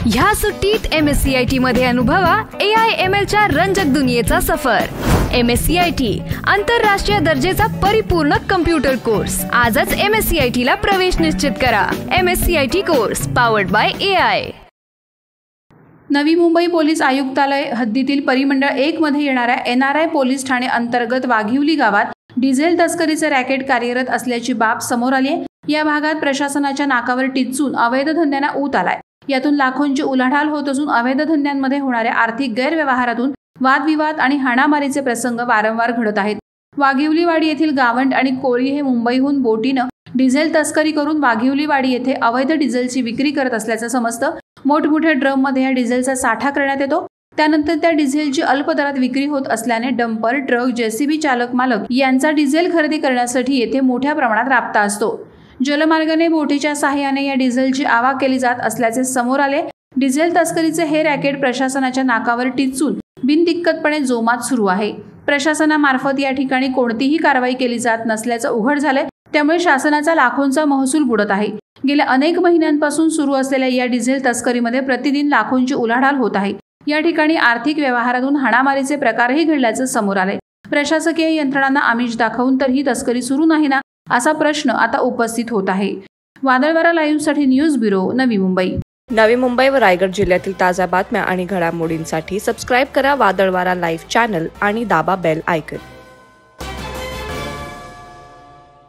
ह्या सुट्टीत MSCIT मध्ये अनुभवा AI/ML च्या रंजक दुनियेचा सफर। MSCIT आंतरराष्ट्रीय दर्जेचा परिपूर्ण कम्प्युटर कोर्स। आजच MSCIT ला प्रवेश निश्चित करा। MSCIT course powered by AI। Navi Mumbai police आयुक्तालय हद्दीतील परिमंडळ 1 मध्ये येणाऱ्या NRI पोलीस ठाणे अंतर्गत वाघिवली गावात डिझेल तस्करीचे रॅकेट कार्यरत असल्याची बाब समोर आली आहे। या भागात प्रशासनाच्या नाकावर टिच्चून अवैध धंद्यांना ऊत आलाय। यातून लाखोंची उलाढाल होत असून अवैध धंद्यांमध्ये होणाऱ्या आर्थिक गैरव्यवहारातून वादविवाद आणि हाणामारीचे प्रसंग वारंवार घडत आहेत। वाघिवलीवाडी येथील गावंड आणि कोळी हे मुंबईहून बोटीनं डिझेल तस्करी करून वाघिवलीवाडी येथे अवैध डिझेलची विक्री करत असल्याचं समजतं। मोठमोठ्या ड्रममध्ये या डिझेलचा साठा करण्यात येतो। त्यानंतर त्या डिझेलची अल्प दरात विक्री होत असल्याने डंपर, ट्रक, JCB चालक मालक यांचा डिझेल खरेदी करण्यासाठी येथे मोठ्या प्रमाणात राबता असतो। जलमार्गाने बोटीच्या सहाय्याने या डिझेलची आवाक केली जात असल्याचे समोर आले। डिझेल तस्करीचे हे रॅकेट प्रशासनाच्या नाकावर टिच्चून बिनदिक्कतपणे जोमात सुरू आहे। प्रशासनामार्फत या ठिकाणी कोणतीही कारवाई केली जात नसल्याचं उघड झाले। त्यामुळे शासनाचा लाखोंचा महसूल बुडत आहे। गेल्या अनेक महिन्यांपासून सुरू असलेल्या या डिझेल तस्करीमध्ये प्रतिदिन लाखोंची उलाढाल होत आहे। या ठिकाणी आर्थिक व्यवहारातून हाणामारीचे प्रकारही घडल्याचं समोर आले। प्रशासकीय यंत्रणांना आमिष दाखवून तर ही तस्करी सुरू नाही ना, असा प्रश्न आता उपस्थित होत आहे। वादळवारा लाईव्हसाठी न्यूज ब्युरो, नवी मुंबई। नवी मुंबई व रायगड जिल्ह्यातील ताज्या बातम्या आणि घडामोडींसाठी सबस्क्राईब करा वादळवारा लाईव्ह चॅनल आणि दाबा बेल आयकॉन।